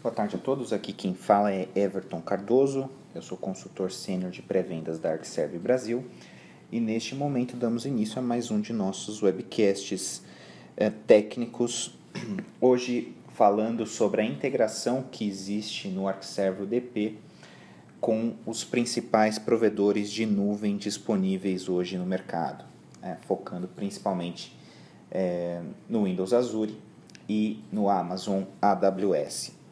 Boa tarde a todos, aqui quem fala é Everton Cardoso, eu sou consultor sênior de pré-vendas da Arcserve Brasil e neste momento damos início a mais um de nossos webcasts técnicos, hoje falando sobre a integração que existe no Arcserve UDP com os principais provedores de nuvem disponíveis hoje no mercado, focando principalmente no Windows Azure e no Amazon AWS.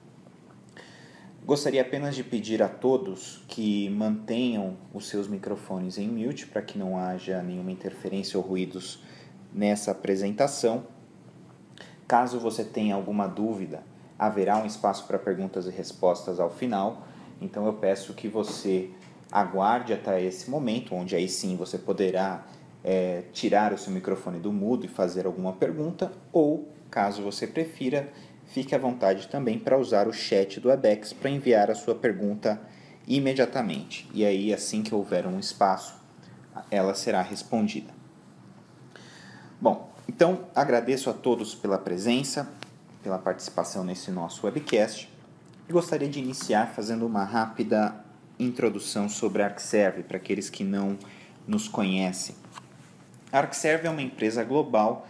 Gostaria apenas de pedir a todos que mantenham os seus microfones em mute para que não haja nenhuma interferência ou ruídos nessa apresentação. Caso você tenha alguma dúvida, haverá um espaço para perguntas e respostas ao final, então eu peço que você aguarde até esse momento, onde aí sim você poderá tirar o seu microfone do mudo e fazer alguma pergunta, ou, caso você prefira, fique à vontade também para usar o chat do Webex para enviar a sua pergunta imediatamente. E aí, assim que houver um espaço, ela será respondida. Bom, então agradeço a todos pela presença, pela participação nesse nosso webcast. E gostaria de iniciar fazendo uma rápida introdução sobre a Arcserve, para aqueles que não nos conhecem. A Arcserve é uma empresa global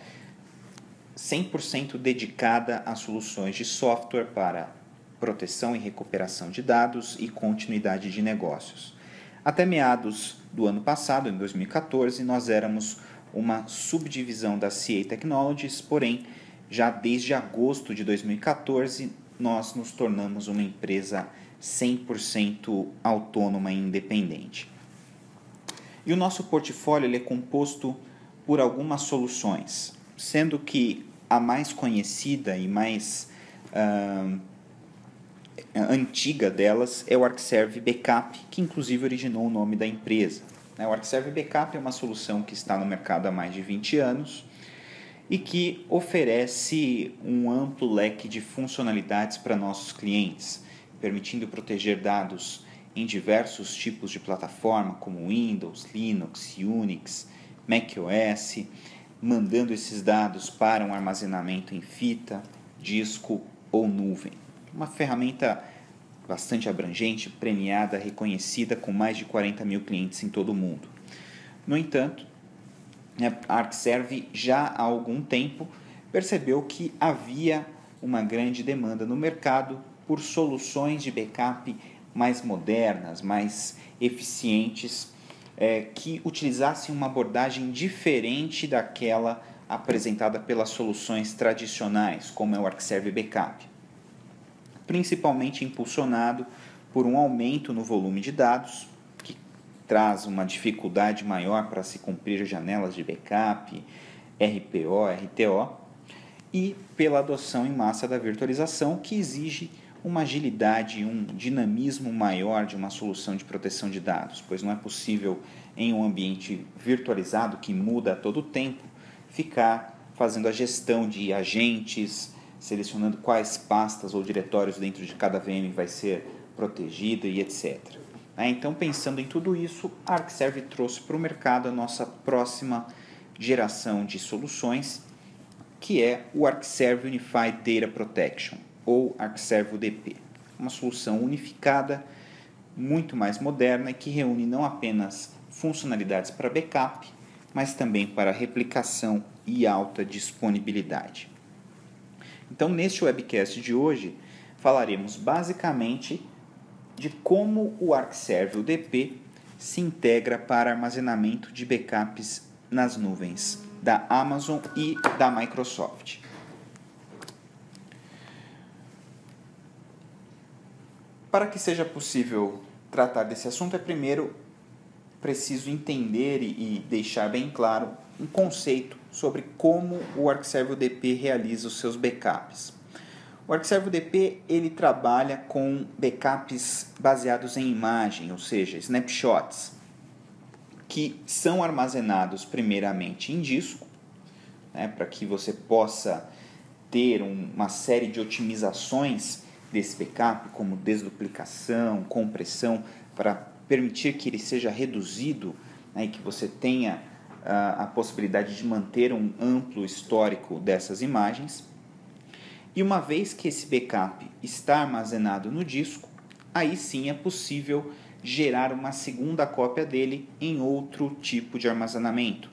100% dedicada a soluções de software para proteção e recuperação de dados e continuidade de negócios. Até meados do ano passado, em 2014, nós éramos uma subdivisão da CA Technologies, porém, já desde agosto de 2014, nós nos tornamos uma empresa 100% autônoma e independente. E o nosso portfólio ele é composto por algumas soluções, sendo que a mais conhecida e mais antiga delas é o Arcserve Backup, que inclusive originou o nome da empresa. O Arcserve Backup é uma solução que está no mercado há mais de 20 anos e que oferece um amplo leque de funcionalidades para nossos clientes, permitindo proteger dados em diversos tipos de plataforma, como Windows, Linux, Unix, macOS, mandando esses dados para um armazenamento em fita, disco ou nuvem. Uma ferramenta bastante abrangente, premiada, reconhecida, com mais de 40 mil clientes em todo o mundo. No entanto, a Arcserve já há algum tempo percebeu que havia uma grande demanda no mercado por soluções de backup mais modernas, mais eficientes, que utilizassem uma abordagem diferente daquela apresentada pelas soluções tradicionais, como é o Arcserve Backup, principalmente impulsionado por um aumento no volume de dados, que traz uma dificuldade maior para se cumprir janelas de backup, RPO, RTO, e pela adoção em massa da virtualização, que exige uma agilidade e um dinamismo maior de uma solução de proteção de dados, pois não é possível, em um ambiente virtualizado que muda a todo tempo, ficar fazendo a gestão de agentes, selecionando quais pastas ou diretórios dentro de cada VM vai ser protegida e etc. Então, pensando em tudo isso, a Arcserve trouxe para o mercado a nossa próxima geração de soluções, que é o Arcserve Unified Data Protection, ou Arcserve UDP, uma solução unificada, muito mais moderna e que reúne não apenas funcionalidades para backup, mas também para replicação e alta disponibilidade. Então, neste webcast de hoje, falaremos basicamente de como o Arcserve UDP se integra para armazenamento de backups nas nuvens da Amazon e da Microsoft. Para que seja possível tratar desse assunto, é primeiro preciso entender e deixar bem claro um conceito sobre como o Arcserve UDP realiza os seus backups. O Arcserve UDP ele trabalha com backups baseados em imagem, ou seja, snapshots, que são armazenados primeiramente em disco, para que você possa ter uma série de otimizações desse backup, como desduplicação, compressão, para permitir que ele seja reduzido, e que você tenha a possibilidade de manter um amplo histórico dessas imagens. E uma vez que esse backup está armazenado no disco, aí sim é possível gerar uma segunda cópia dele em outro tipo de armazenamento,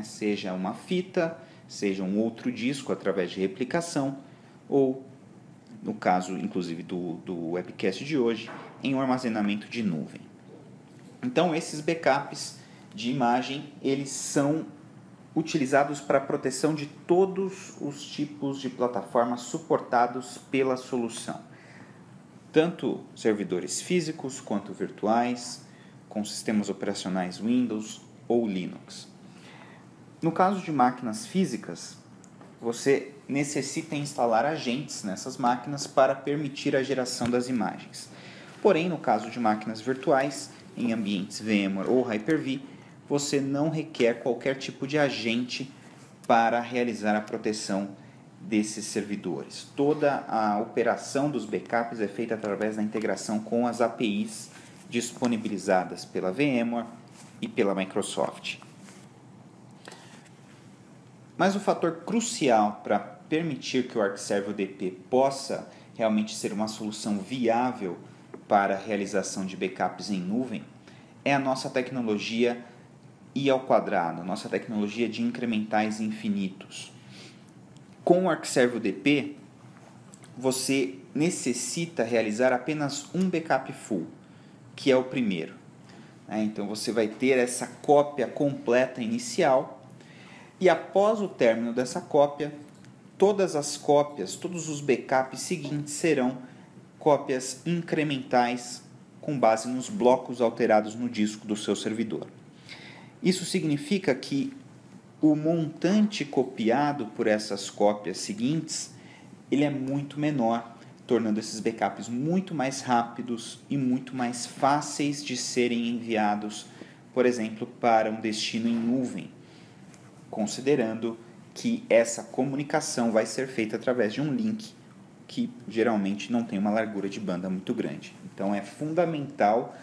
seja uma fita, seja um outro disco através de replicação, ou, no caso inclusive do webcast de hoje, em um armazenamento de nuvem. Então esses backups de imagem, eles são utilizados para a proteção de todos os tipos de plataformas suportados pela solução, tanto servidores físicos quanto virtuais, com sistemas operacionais Windows ou Linux. No caso de máquinas físicas, você necessita instalar agentes nessas máquinas para permitir a geração das imagens. Porém, no caso de máquinas virtuais, em ambientes VMware ou Hyper-V, você não requer qualquer tipo de agente para realizar a proteção desses servidores. Toda a operação dos backups é feita através da integração com as APIs disponibilizadas pela VMware e pela Microsoft. Mas o fator crucial para permitir que o Arcserve UDP possa realmente ser uma solução viável para a realização de backups em nuvem é a nossa tecnologia I ao quadrado, nossa tecnologia de incrementais infinitos. Com o Arcserve UDP, você necessita realizar apenas um backup full, que é o primeiro. Então você vai ter essa cópia completa inicial e após o término dessa cópia, todas as cópias, todos os backups seguintes serão cópias incrementais com base nos blocos alterados no disco do seu servidor. Isso significa que o montante copiado por essas cópias seguintes, ele é muito menor, tornando esses backups muito mais rápidos e muito mais fáceis de serem enviados, por exemplo, para um destino em nuvem, considerando que essa comunicação vai ser feita através de um link que geralmente não tem uma largura de banda muito grande. Então é fundamental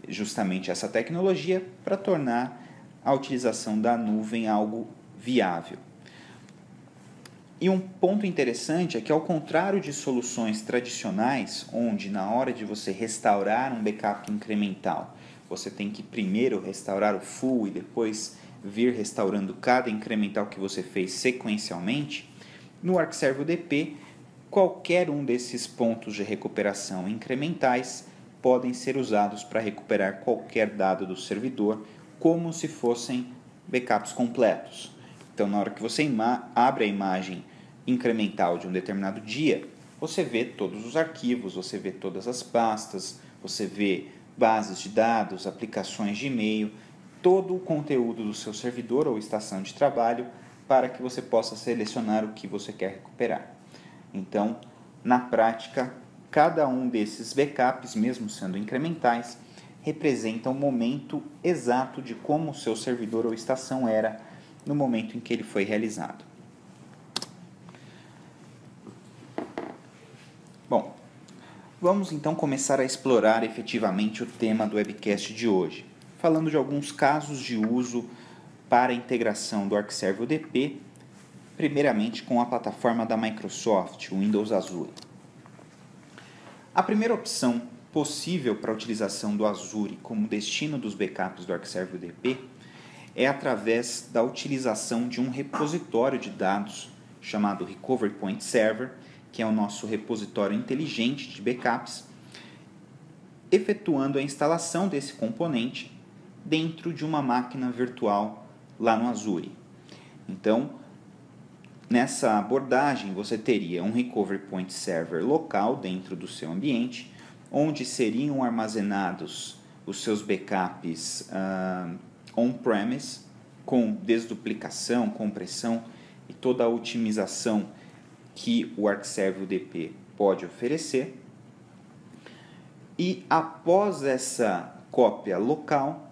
justamente essa tecnologia para tornar a utilização da nuvem algo viável. E um ponto interessante é que, ao contrário de soluções tradicionais, onde na hora de você restaurar um backup incremental, você tem que primeiro restaurar o full e depois vir restaurando cada incremental que você fez sequencialmente, no Arcserve UDP, qualquer um desses pontos de recuperação incrementais podem ser usados para recuperar qualquer dado do servidor, como se fossem backups completos. Então, na hora que você abre a imagem incremental de um determinado dia, você vê todos os arquivos, você vê todas as pastas, você vê bases de dados, aplicações de e-mail, todo o conteúdo do seu servidor ou estação de trabalho para que você possa selecionar o que você quer recuperar. Então, na prática, cada um desses backups, mesmo sendo incrementais, representa o momento exato de como o seu servidor ou estação era no momento em que ele foi realizado. Bom, vamos então começar a explorar efetivamente o tema do webcast de hoje, falando de alguns casos de uso para a integração do Arcserve UDP, primeiramente com a plataforma da Microsoft, o Windows Azure. A primeira opção possível para a utilização do Azure como destino dos backups do Arcserve UDP é através da utilização de um repositório de dados chamado Recovery Point Server, que é o nosso repositório inteligente de backups, efetuando a instalação desse componente dentro de uma máquina virtual lá no Azure. Então, nessa abordagem, você teria um Recovery Point Server local dentro do seu ambiente, onde seriam armazenados os seus backups on-premise, com desduplicação, compressão e toda a otimização que o Arcserve UDP pode oferecer. E após essa cópia local,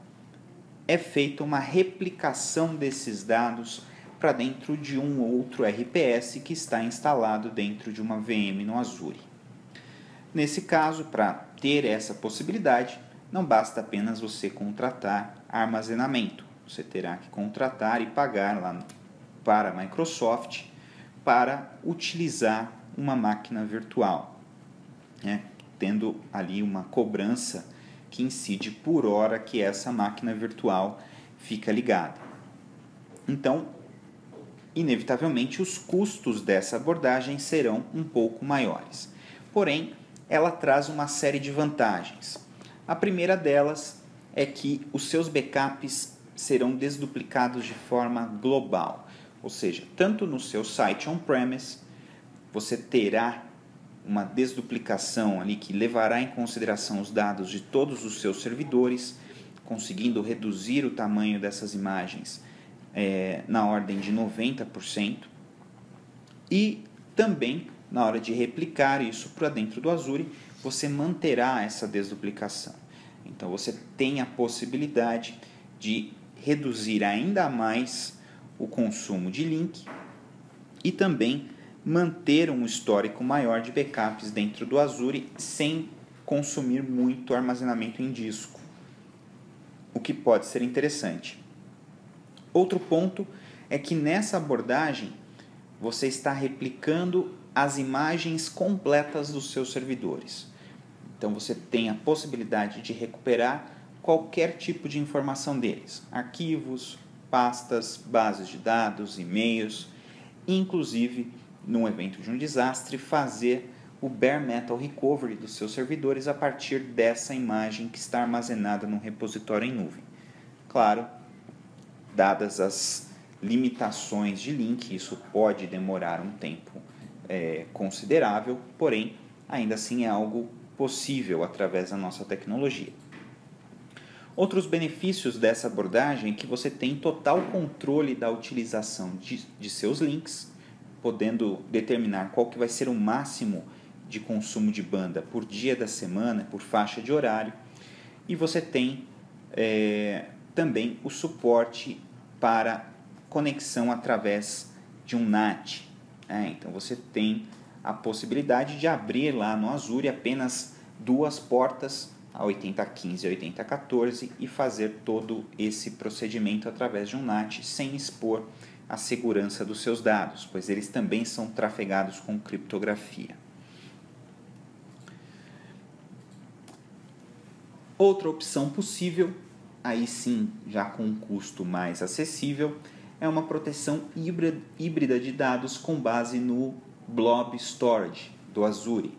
é feita uma replicação desses dados para dentro de um outro RPS que está instalado dentro de uma VM no Azure. Nesse caso, para ter essa possibilidade, não basta apenas você contratar armazenamento. Você terá que contratar e pagar lá para a Microsoft para utilizar uma máquina virtual, né? Tendo ali uma cobrança que incide por hora que essa máquina virtual fica ligada. Então, inevitavelmente, os custos dessa abordagem serão um pouco maiores. Porém, ela traz uma série de vantagens. A primeira delas é que os seus backups serão desduplicados de forma global, ou seja, tanto no seu site on-premise, você terá uma desduplicação ali que levará em consideração os dados de todos os seus servidores, conseguindo reduzir o tamanho dessas imagens na ordem de 90%, e também na hora de replicar isso para dentro do Azure, você manterá essa desduplicação. Então você tem a possibilidade de reduzir ainda mais o consumo de link e também manter um histórico maior de backups dentro do Azure sem consumir muito armazenamento em disco, o que pode ser interessante. Outro ponto é que nessa abordagem você está replicando as imagens completas dos seus servidores. Então você tem a possibilidade de recuperar qualquer tipo de informação deles, arquivos, pastas, bases de dados, e-mails, inclusive, num evento de um desastre, fazer o bare metal recovery dos seus servidores a partir dessa imagem que está armazenada num repositório em nuvem. Claro, dadas as limitações de link, isso pode demorar um tempo considerável, porém, ainda assim é algo possível através da nossa tecnologia. Outros benefícios dessa abordagem é que você tem total controle da utilização de seus links, podendo determinar qual que vai ser o máximo de consumo de banda por dia da semana, por faixa de horário, e você tem também o suporte para conexão através de um NAT. Então você tem a possibilidade de abrir lá no Azure apenas duas portas, a 8015 e a 8014, e fazer todo esse procedimento através de um NAT sem expor a segurança dos seus dados, pois eles também são trafegados com criptografia. Outra opção possível, aí sim já com um custo mais acessível, é uma proteção híbrida de dados com base no Blob Storage do Azure.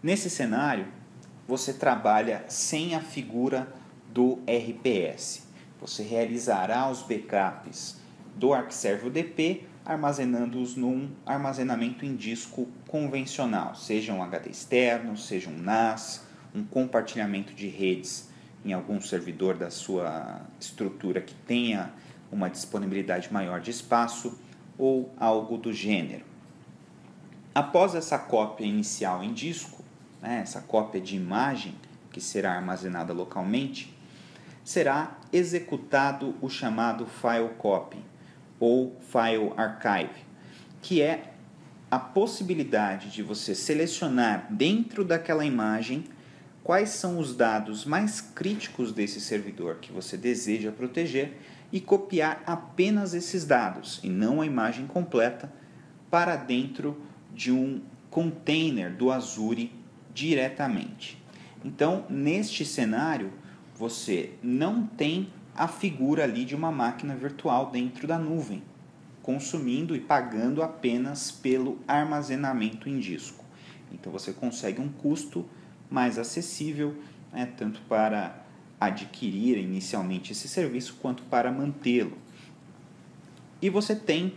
Nesse cenário, você trabalha sem a figura do RPS. Você realizará os backups do ArcServe UDP, armazenando-os num armazenamento em disco convencional, seja um HD externo, seja um NAS, um compartilhamento de redes em algum servidor da sua estrutura que tenha uma disponibilidade maior de espaço ou algo do gênero. Após essa cópia inicial em disco, essa cópia de imagem que será armazenada localmente, será executado o chamado file copy ou file archive, que é a possibilidade de você selecionar dentro daquela imagem quais são os dados mais críticos desse servidor que você deseja proteger e copiar apenas esses dados e não a imagem completa para dentro de um container do Azure diretamente. Então, neste cenário, você não tem a figura ali de uma máquina virtual dentro da nuvem, consumindo e pagando apenas pelo armazenamento em disco. Então, você consegue um custo mais acessível, tanto para adquirir inicialmente esse serviço quanto para mantê-lo. E você tem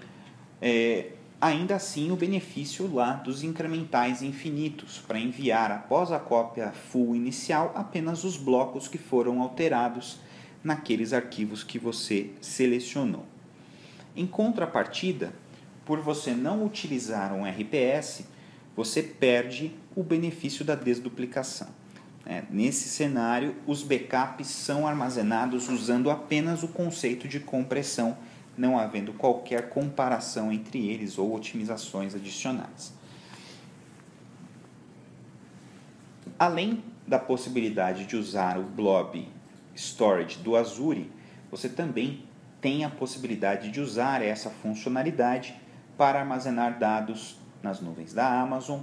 ainda assim o benefício lá dos incrementais infinitos, para enviar após a cópia full inicial apenas os blocos que foram alterados naqueles arquivos que você selecionou. Em contrapartida, por você não utilizar um RPS, você perde o benefício da desduplicação. Nesse cenário, os backups são armazenados usando apenas o conceito de compressão, não havendo qualquer comparação entre eles ou otimizações adicionais. Além da possibilidade de usar o Blob Storage do Azure, você também tem a possibilidade de usar essa funcionalidade para armazenar dados nas nuvens da Amazon,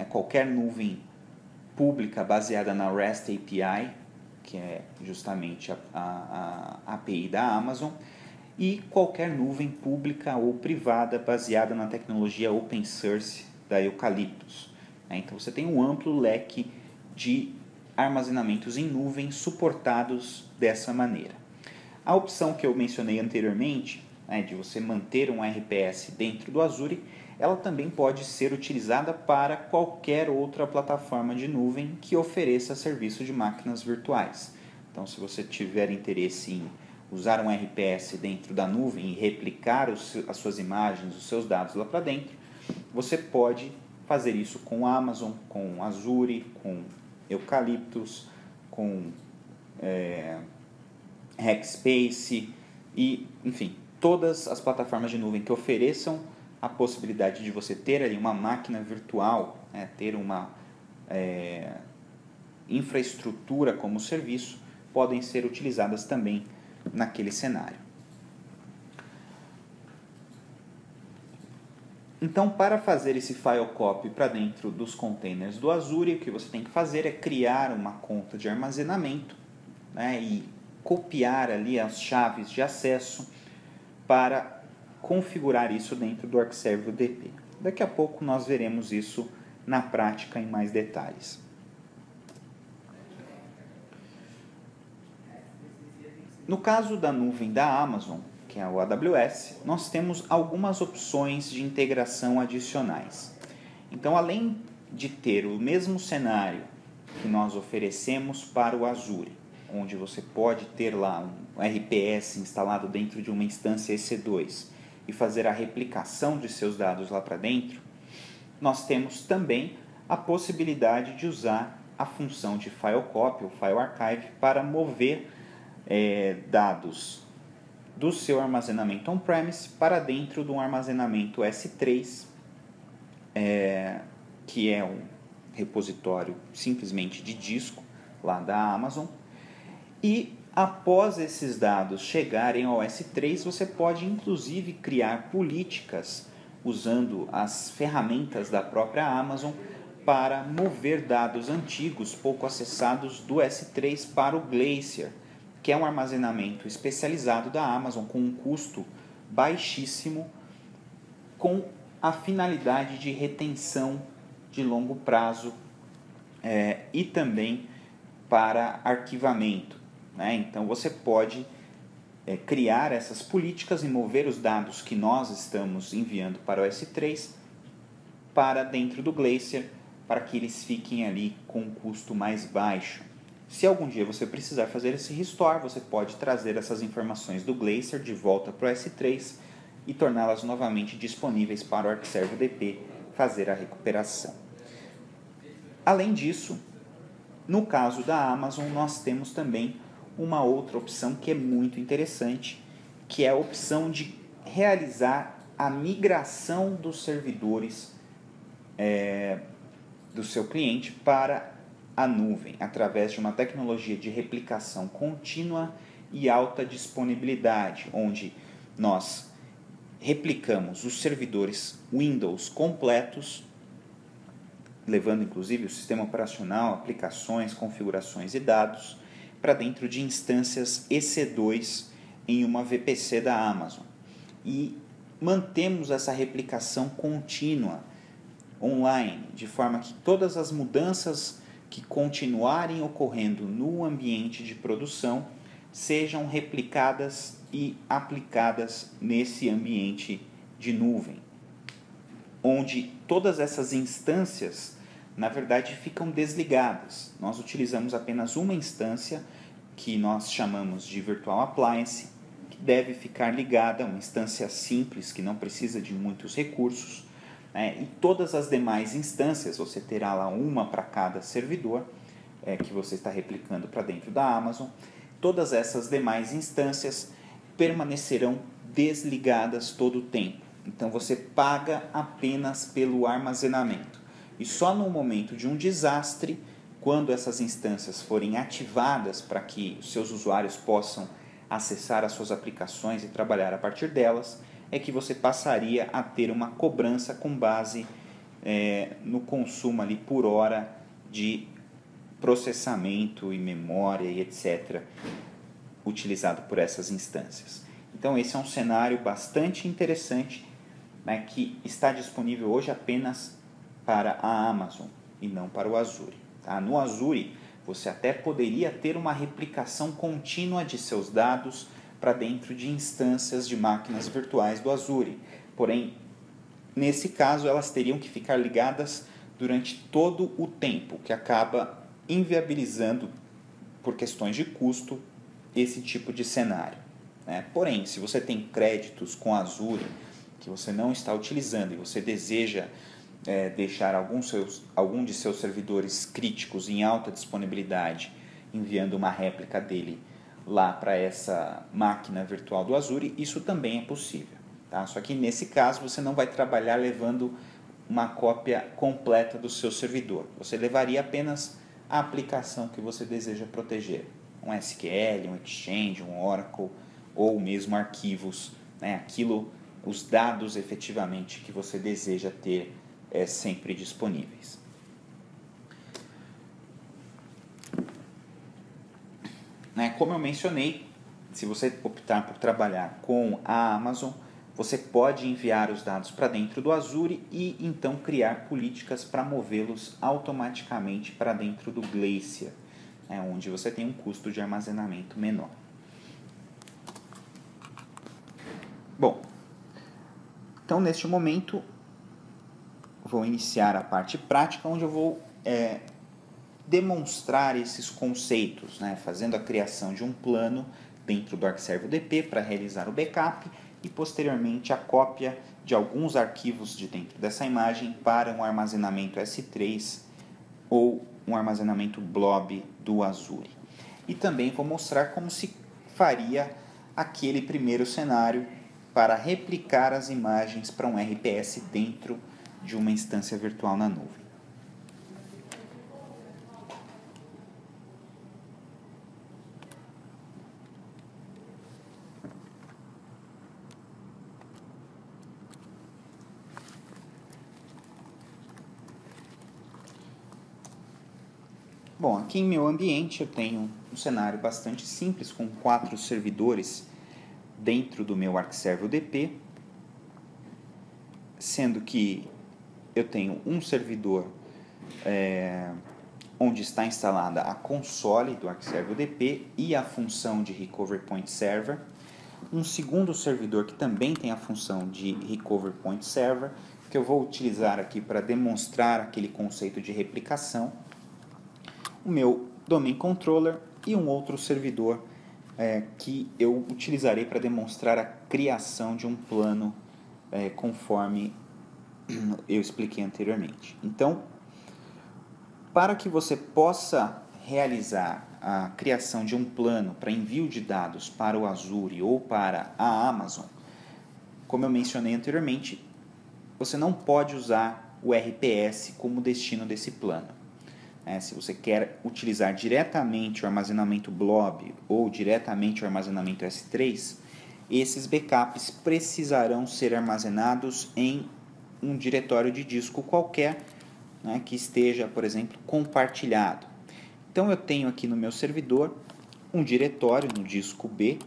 qualquer nuvem pública baseada na REST API, que é justamente a API da Amazon, e qualquer nuvem pública ou privada baseada na tecnologia open source da Eucalyptus. Então você tem um amplo leque de armazenamentos em nuvem suportados dessa maneira. A opção que eu mencionei anteriormente, de você manter um RPS dentro do Azure, ela também pode ser utilizada para qualquer outra plataforma de nuvem que ofereça serviço de máquinas virtuais. Então, se você tiver interesse em usar um RPS dentro da nuvem e replicar as suas imagens, os seus dados lá para dentro, você pode fazer isso com Amazon, com Azure, com Eucalyptus, com Rackspace e, enfim, todas as plataformas de nuvem que ofereçam a possibilidade de você ter ali uma máquina virtual, ter uma infraestrutura como serviço, podem ser utilizadas também naquele cenário. Então, para fazer esse file copy para dentro dos containers do Azure, o que você tem que fazer é criar uma conta de armazenamento, e copiar ali as chaves de acesso para configurar isso dentro do Arcserve UDP. Daqui a pouco nós veremos isso na prática em mais detalhes. No caso da nuvem da Amazon, que é o AWS, nós temos algumas opções de integração adicionais. Então, além de ter o mesmo cenário que nós oferecemos para o Azure, onde você pode ter lá um RPS instalado dentro de uma instância EC2 e fazer a replicação de seus dados lá para dentro, nós temos também a possibilidade de usar a função de file copy ou file archive para mover dados do seu armazenamento on-premise para dentro de um armazenamento S3, que é um repositório simplesmente de disco lá da Amazon. E após esses dados chegarem ao S3, você pode inclusive criar políticas usando as ferramentas da própria Amazon para mover dados antigos, pouco acessados do S3 para o Glacier, que é um armazenamento especializado da Amazon com um custo baixíssimo, com a finalidade de retenção de longo prazo e também para arquivamento. Então você pode criar essas políticas e mover os dados que nós estamos enviando para o S3 para dentro do Glacier, para que eles fiquem ali com um custo mais baixo. Se algum dia você precisar fazer esse restore, você pode trazer essas informações do Glacier de volta para o S3 e torná-las novamente disponíveis para o Arcserve UDP fazer a recuperação. Além disso, no caso da Amazon, nós temos também uma outra opção que é muito interessante, que é a opção de realizar a migração dos servidores do seu cliente para a nuvem, através de uma tecnologia de replicação contínua e alta disponibilidade, onde nós replicamos os servidores Windows completos, levando inclusive o sistema operacional, aplicações, configurações e dados, para dentro de instâncias EC2 em uma VPC da Amazon. E mantemos essa replicação contínua online, de forma que todas as mudanças que continuarem ocorrendo no ambiente de produção sejam replicadas e aplicadas nesse ambiente de nuvem, onde todas essas instâncias, na verdade, ficam desligadas. Nós utilizamos apenas uma instância, que nós chamamos de Virtual Appliance, que deve ficar ligada, uma instância simples, que não precisa de muitos recursos, e todas as demais instâncias, você terá lá uma para cada servidor que você está replicando para dentro da Amazon. Todas essas demais instâncias permanecerão desligadas todo o tempo. Então você paga apenas pelo armazenamento. E só no momento de um desastre, quando essas instâncias forem ativadas para que os seus usuários possam acessar as suas aplicações e trabalhar a partir delas, é que você passaria a ter uma cobrança com base no consumo ali por hora de processamento e memória e etc. utilizado por essas instâncias. Então esse é um cenário bastante interessante, né, que está disponível hoje apenas para a Amazon e não para o Azure. Tá? No Azure você até poderia ter uma replicação contínua de seus dados para dentro de instâncias de máquinas virtuais do Azure. Porém, nesse caso, elas teriam que ficar ligadas durante todo o tempo, que acaba inviabilizando, por questões de custo, esse tipo de cenário. Né? Porém, se você tem créditos com Azure que você não está utilizando e você deseja deixar algum de seus servidores críticos em alta disponibilidade, enviando uma réplica dele lá para essa máquina virtual do Azure, isso também é possível. Tá? Só que nesse caso você não vai trabalhar levando uma cópia completa do seu servidor. Você levaria apenas a aplicação que você deseja proteger. Um SQL, um Exchange, um Oracle ou mesmo arquivos, né? Os dados efetivamente que você deseja ter sempre disponíveis. Como eu mencionei, se você optar por trabalhar com a Amazon, você pode enviar os dados para dentro do Azure e então criar políticas para movê-los automaticamente para dentro do Glacier, onde você tem um custo de armazenamento menor. Bom, então neste momento vou iniciar a parte prática, onde eu vou demonstrar esses conceitos, fazendo a criação de um plano dentro do ArcServe UDP para realizar o backup e posteriormente a cópia de alguns arquivos de dentro dessa imagem para um armazenamento S3 ou um armazenamento blob do Azure. E também vou mostrar como se faria aquele primeiro cenário para replicar as imagens para um RPS dentro de uma instância virtual na nuvem. Bom, aqui em meu ambiente eu tenho um cenário bastante simples com 4 servidores dentro do meu ArcServe UDP, sendo que eu tenho um servidor onde está instalada a console do ArcServe UDP e a função de Recovery Point Server, um segundo servidor que também tem a função de Recovery Point Server, que eu vou utilizar aqui para demonstrar aquele conceito de replicação, o meu Domain Controller e um outro servidor que eu utilizarei para demonstrar a criação de um plano conforme eu expliquei anteriormente. Então, para que você possa realizar a criação de um plano para envio de dados para o Azure ou para a Amazon, como eu mencionei anteriormente, você não pode usar o RPS como destino desse plano. Se você quer utilizar diretamente o armazenamento blob ou diretamente o armazenamento S3, esses backups precisarão ser armazenados em um diretório de disco qualquer, que esteja, por exemplo, compartilhado. Então eu tenho aqui no meu servidor um diretório no disco B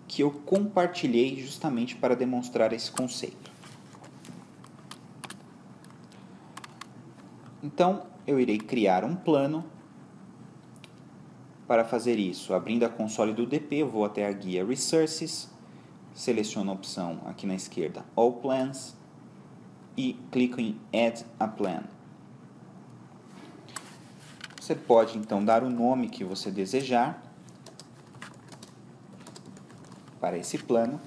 que eu compartilhei justamente para demonstrar esse conceito. Então eu irei criar um plano. Para fazer isso, abrindo a console do UDP, eu vou até a guia Resources, seleciono a opção aqui na esquerda All Plans e clico em Add a Plan. Você pode então dar o nome que você desejar para esse plano.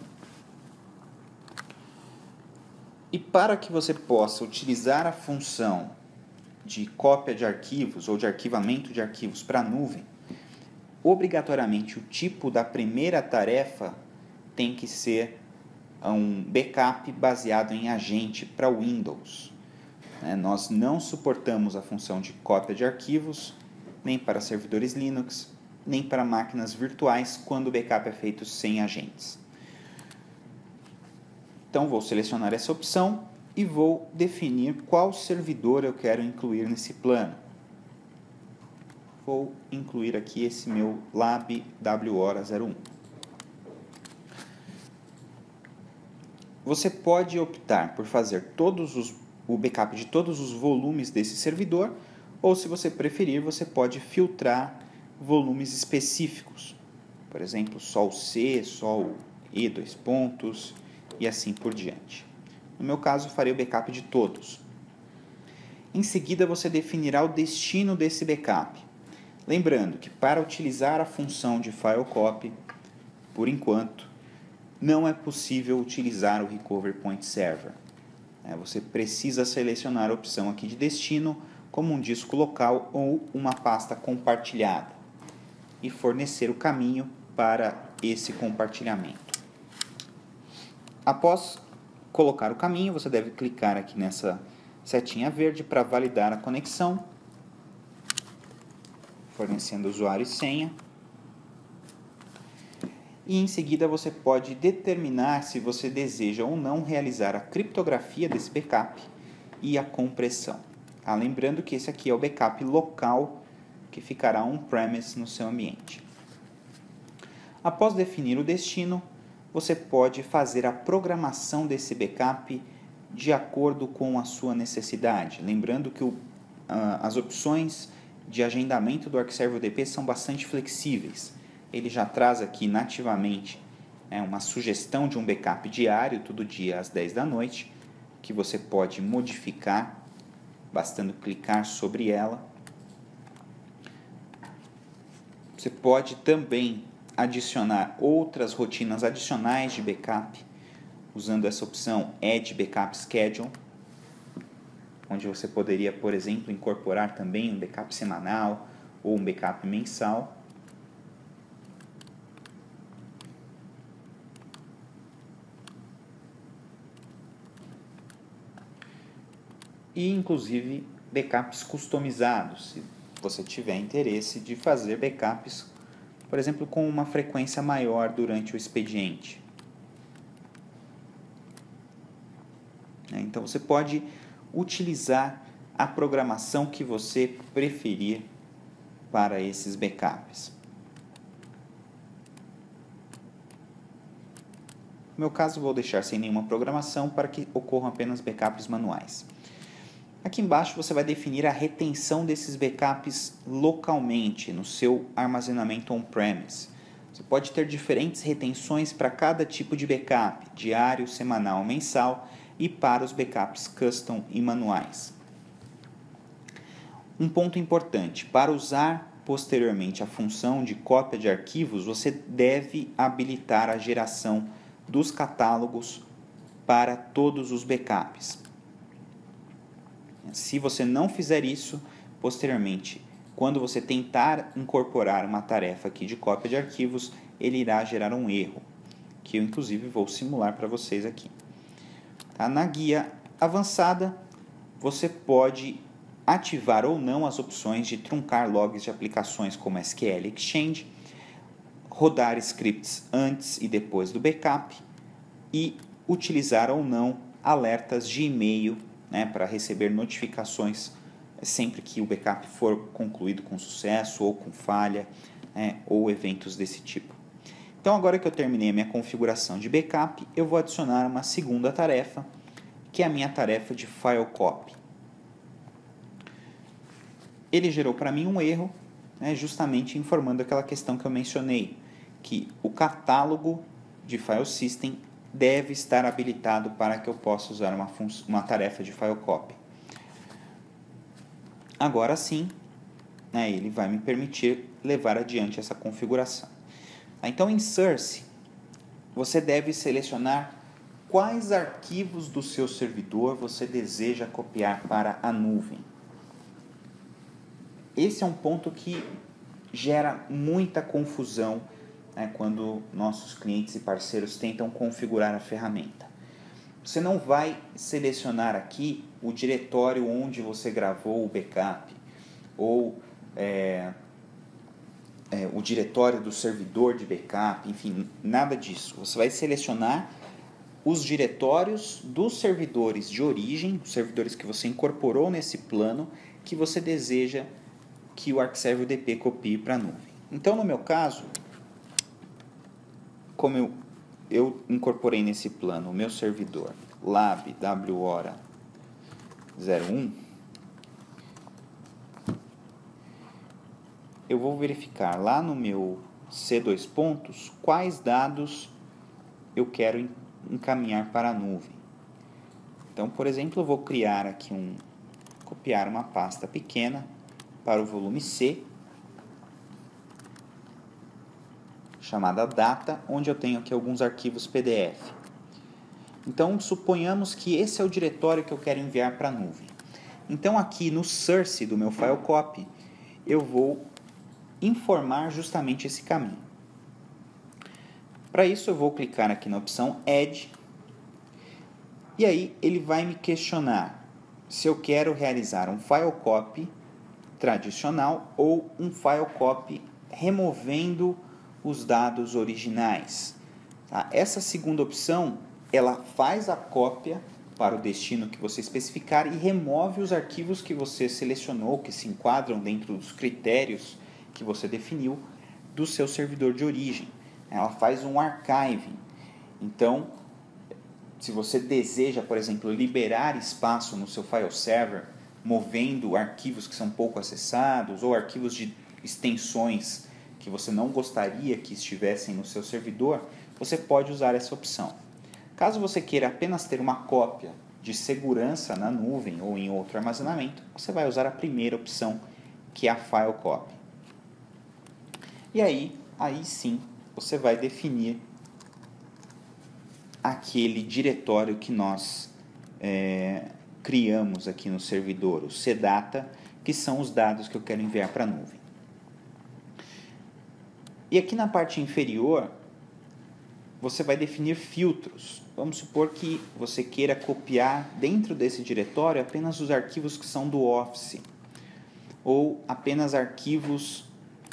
E para que você possa utilizar a função de cópia de arquivos ou de arquivamento de arquivos para a nuvem, obrigatoriamente o tipo da primeira tarefa tem que ser um backup baseado em agente para Windows. Nós não suportamos a função de cópia de arquivos, nem para servidores Linux, nem para máquinas virtuais, quando o backup é feito sem agentes. Então, vou selecionar essa opção e vou definir qual servidor eu quero incluir nesse plano. Vou incluir aqui esse meu Lab WHora01. Você pode optar por fazer o backup de todos os volumes desse servidor, ou se você preferir, você pode filtrar volumes específicos. Por exemplo, só o C, só o E, dois pontos, e assim por diante. No meu caso, farei o backup de todos. Em seguida, você definirá o destino desse backup. Lembrando que para utilizar a função de file copy, por enquanto, não é possível utilizar o Recovery Point Server. Você precisa selecionar a opção aqui de destino como um disco local ou uma pasta compartilhada e fornecer o caminho para esse compartilhamento. Após colocar o caminho, você deve clicar aqui nessa setinha verde para validar a conexão, fornecendo usuário e senha. E em seguida você pode determinar se você deseja ou não realizar a criptografia desse backup e a compressão. Lembrando que esse aqui é o backup local que ficará on-premise no seu ambiente. Após definir o destino, você pode fazer a programação desse backup de acordo com a sua necessidade. Lembrando que as opções de agendamento do ArcServe UDP são bastante flexíveis. Ele já traz aqui nativamente uma sugestão de um backup diário, todo dia às 10 da noite, que você pode modificar, bastando clicar sobre ela. Você pode também adicionar outras rotinas adicionais de backup, usando essa opção Add Backup Schedule, onde você poderia, por exemplo, incorporar também um backup semanal ou um backup mensal. E, inclusive, backups customizados, se você tiver interesse de fazer backups, por exemplo, com uma frequência maior durante o expediente. Então, você pode utilizar a programação que você preferir para esses backups. No meu caso, vou deixar sem nenhuma programação para que ocorram apenas backups manuais. Aqui embaixo você vai definir a retenção desses backups localmente, no seu armazenamento on-premise. Você pode ter diferentes retenções para cada tipo de backup, diário, semanal, mensal, e para os backups custom e manuais. Um ponto importante, para usar posteriormente a função de cópia de arquivos, você deve habilitar a geração dos catálogos para todos os backups. Se você não fizer isso, posteriormente, quando você tentar incorporar uma tarefa aqui de cópia de arquivos, ele irá gerar um erro, que eu inclusive vou simular para vocês aqui. Na guia avançada, você pode ativar ou não as opções de truncar logs de aplicações como SQL Exchange, rodar scripts antes e depois do backup e utilizar ou não alertas de e-mail, para receber notificações sempre que o backup for concluído com sucesso ou com falha, ou eventos desse tipo. Então, agora que eu terminei a minha configuração de backup, eu vou adicionar uma segunda tarefa, que é a minha tarefa de file copy. Ele gerou para mim um erro, justamente informando aquela questão que eu mencionei, que o catálogo de file system deve estar habilitado para que eu possa usar uma tarefa de file copy. Agora sim, ele vai me permitir levar adiante essa configuração. Então, em Source, você deve selecionar quais arquivos do seu servidor você deseja copiar para a nuvem. Esse é um ponto que gera muita confusão quando nossos clientes e parceiros tentam configurar a ferramenta. Você não vai selecionar aqui o diretório onde você gravou o backup ou o diretório do servidor de backup, enfim, nada disso. Você vai selecionar os diretórios dos servidores de origem, os servidores que você incorporou nesse plano, que você deseja que o ArcServe UDP copie para a nuvem. Então, no meu caso, como eu incorporei nesse plano o meu servidor lab whora 01, eu vou verificar lá no meu C2 pontos quais dados eu quero encaminhar para a nuvem. Então, por exemplo, eu vou criar aqui copiar uma pasta pequena para o volume C, chamada data, onde eu tenho aqui alguns arquivos PDF. Então, suponhamos que esse é o diretório que eu quero enviar para a nuvem. Então, aqui no source do meu file copy, eu vou informar justamente esse caminho. Para isso, eu vou clicar aqui na opção Add, e aí ele vai me questionar se eu quero realizar um file copy tradicional ou um file copy removendo os dados originais. Tá? Essa segunda opção, ela faz a cópia para o destino que você especificar e remove os arquivos que você selecionou, que se enquadram dentro dos critérios que você definiu do seu servidor de origem. Ela faz um archiving. Então, se você deseja, por exemplo, liberar espaço no seu file server, movendo arquivos que são pouco acessados ou arquivos de extensões que você não gostaria que estivessem no seu servidor, você pode usar essa opção. Caso você queira apenas ter uma cópia de segurança na nuvem ou em outro armazenamento, você vai usar a primeira opção, que é a File Copy. E aí sim, você vai definir aquele diretório que nós criamos aqui no servidor, o CData, que são os dados que eu quero enviar para a nuvem. E aqui na parte inferior, você vai definir filtros. Vamos supor que você queira copiar dentro desse diretório apenas os arquivos que são do Office, ou apenas arquivos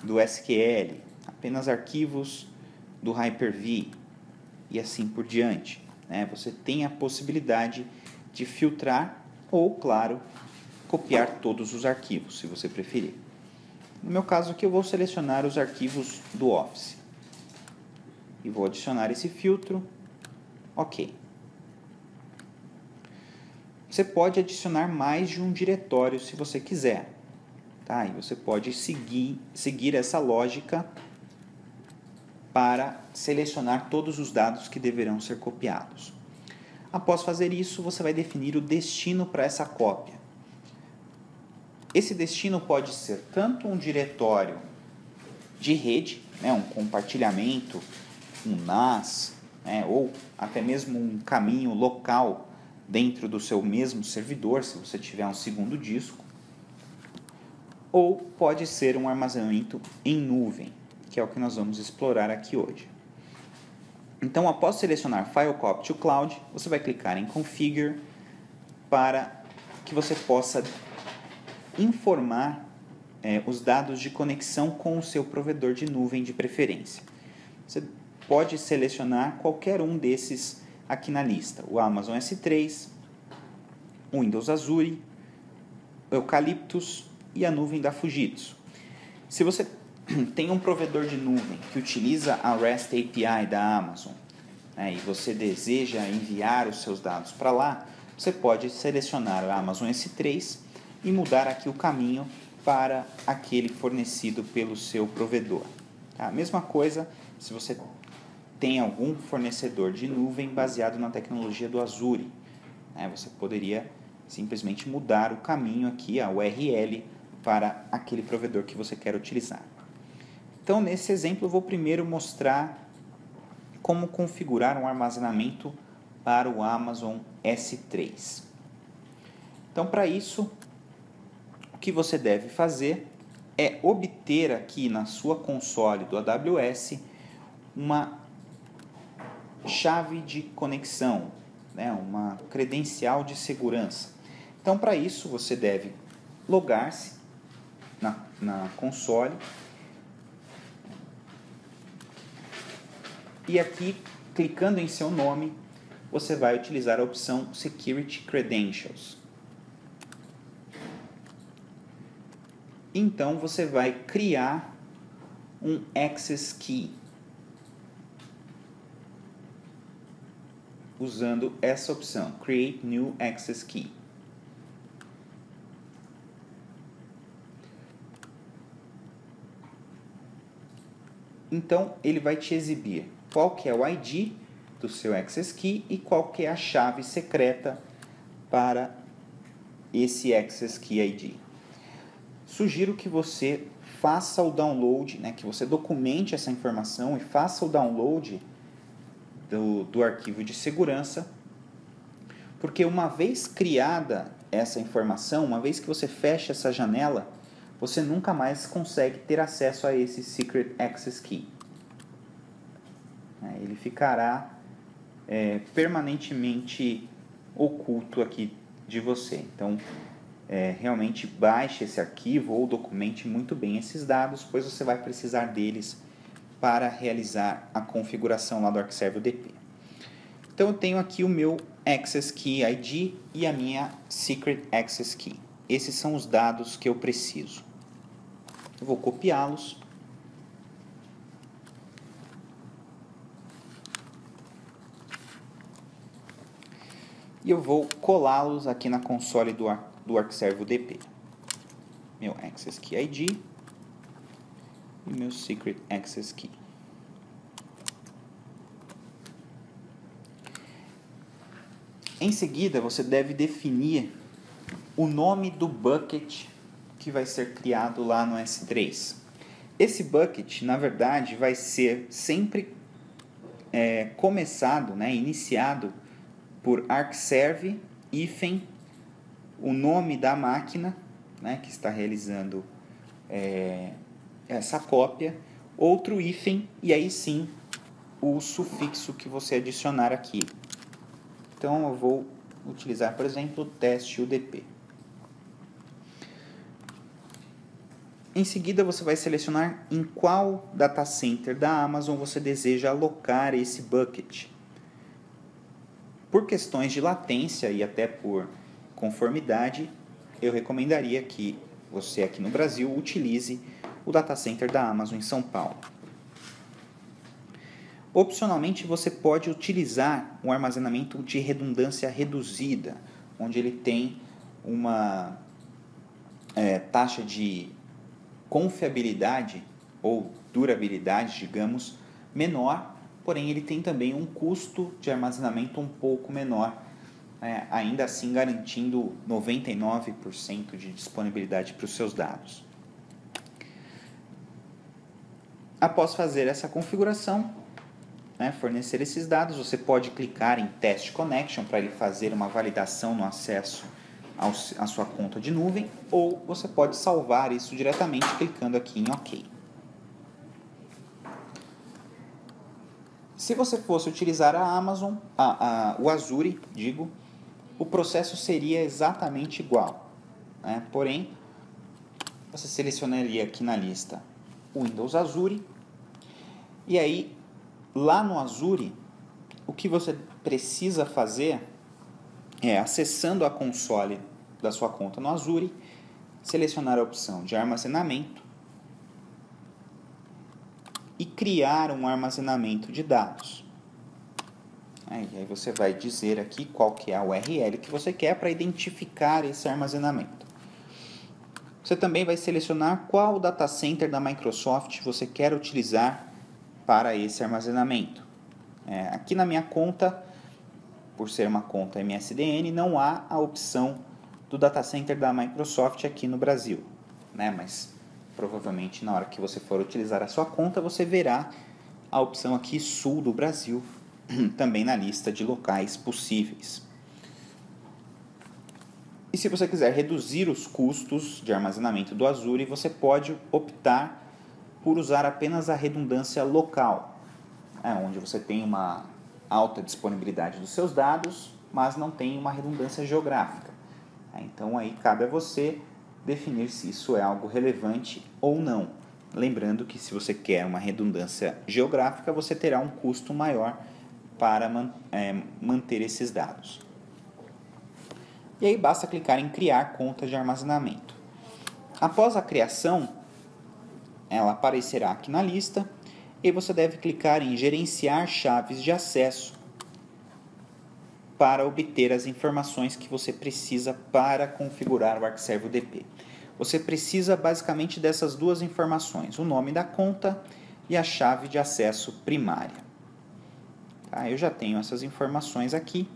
do SQL, apenas arquivos do Hyper-V, e assim por diante. Você tem a possibilidade de filtrar ou, claro, copiar todos os arquivos, se você preferir. No meu caso aqui, eu vou selecionar os arquivos do Office. E vou adicionar esse filtro. Ok. Você pode adicionar mais de um diretório se você quiser. Tá? E você pode seguir essa lógica para selecionar todos os dados que deverão ser copiados. Após fazer isso, você vai definir o destino para essa cópia. Esse destino pode ser tanto um diretório de rede, um compartilhamento, um NAS, ou até mesmo um caminho local dentro do seu mesmo servidor, se você tiver um segundo disco, ou pode ser um armazenamento em nuvem, que é o que nós vamos explorar aqui hoje. Então, após selecionar File Copy to Cloud, você vai clicar em Configure para que você possa informar os dados de conexão com o seu provedor de nuvem de preferência. Você pode selecionar qualquer um desses aqui na lista. O Amazon S3, o Windows Azure, o Eucalyptus e a nuvem da Fujitsu. Se você tem um provedor de nuvem que utiliza a REST API da Amazon, e você deseja enviar os seus dados para lá, você pode selecionar o Amazon S3 e mudar aqui o caminho para aquele fornecido pelo seu provedor. A mesma coisa se você tem algum fornecedor de nuvem baseado na tecnologia do Azure. Você poderia simplesmente mudar o caminho aqui, a URL, para aquele provedor que você quer utilizar. Então, nesse exemplo, eu vou primeiro mostrar como configurar um armazenamento para o Amazon S3. Então, para isso, o que você deve fazer é obter aqui na sua console do AWS uma chave de conexão, uma credencial de segurança. Então, para isso, você deve logar-se na console e aqui, clicando em seu nome, você vai utilizar a opção Security Credentials. Então, você vai criar um Access Key usando essa opção, Create New Access Key. Então, ele vai te exibir qual que é o ID do seu Access Key e qual que é a chave secreta para esse Access Key ID. Sugiro que você faça o download, né, que você documente essa informação e faça o download do arquivo de segurança, porque uma vez criada essa informação, uma vez que você fecha essa janela, você nunca mais consegue ter acesso a esse Secret Access Key. Ele ficará permanentemente oculto aqui de você. Então, realmente baixe esse arquivo ou documente muito bem esses dados, pois você vai precisar deles para realizar a configuração lá do ArcServe UDP. Então, eu tenho aqui o meu Access Key ID e a minha Secret Access Key. Esses são os dados que eu preciso. Eu vou copiá-los. E eu vou colá-los aqui na console do ArcServe UDP. Meu Access Key ID e meu Secret Access Key. Em seguida, você deve definir o nome do bucket que vai ser criado lá no S3. Esse bucket, na verdade, vai ser sempre começado, iniciado por ArcServe hífen o nome da máquina, que está realizando essa cópia, outro hífen e aí sim o sufixo que você adicionar aqui. Então eu vou utilizar, por exemplo, teste UDP. Em seguida você vai selecionar em qual data center da Amazon você deseja alocar esse bucket. Por questões de latência e até por conformidade, eu recomendaria que você aqui no Brasil utilize o data center da Amazon em São Paulo. Opcionalmente, você pode utilizar um armazenamento de redundância reduzida, onde ele tem uma taxa de confiabilidade ou durabilidade, digamos, menor, porém ele tem também um custo de armazenamento um pouco menor, ainda assim garantindo 99% de disponibilidade para os seus dados. Após fazer essa configuração, fornecer esses dados, você pode clicar em Test Connection para ele fazer uma validação no acesso à sua conta de nuvem, ou você pode salvar isso diretamente clicando aqui em OK. Se você fosse utilizar a Amazon, o Azure, o processo seria exatamente igual. Porém, você selecionaria aqui na lista o Windows Azure, e aí, lá no Azure, o que você precisa fazer é, acessando a console da sua conta no Azure, selecionar a opção de armazenamento e criar um armazenamento de dados. E aí você vai dizer aqui qual que é a URL que você quer para identificar esse armazenamento. Você também vai selecionar qual data center da Microsoft você quer utilizar para esse armazenamento. Aqui na minha conta, por ser uma conta MSDN, não há a opção do data center da Microsoft aqui no Brasil, mas provavelmente na hora que você for utilizar a sua conta, você verá a opção aqui sul do Brasil, também na lista de locais possíveis. E se você quiser reduzir os custos de armazenamento do Azure, você pode optar por usar apenas a redundância local, onde você tem uma alta disponibilidade dos seus dados, mas não tem uma redundância geográfica. Então aí cabe a você definir se isso é algo relevante ou não. Lembrando que se você quer uma redundância geográfica, você terá um custo maior para manter esses dados. E aí basta clicar em criar conta de armazenamento. Após a criação, ela aparecerá aqui na lista e você deve clicar em gerenciar chaves de acesso para obter as informações que você precisa para configurar o ArcServe UDP. Você precisa basicamente dessas duas informações, o nome da conta e a chave de acesso primária. Tá? Eu já tenho essas informações aqui,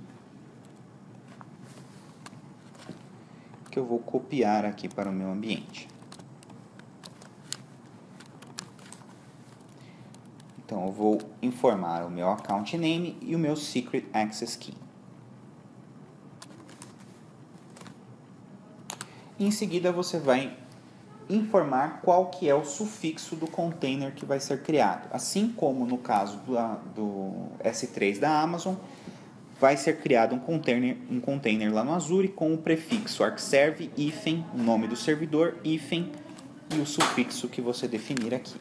que eu vou copiar aqui para o meu ambiente. Então, eu vou informar o meu account name e o meu secret access key. Em seguida, você vai informar qual que é o sufixo do container que vai ser criado. Assim como no caso do S3 da Amazon, vai ser criado um container lá no Azure com o prefixo arcserve, hífen, o nome do servidor, hífen e o sufixo que você definir aqui.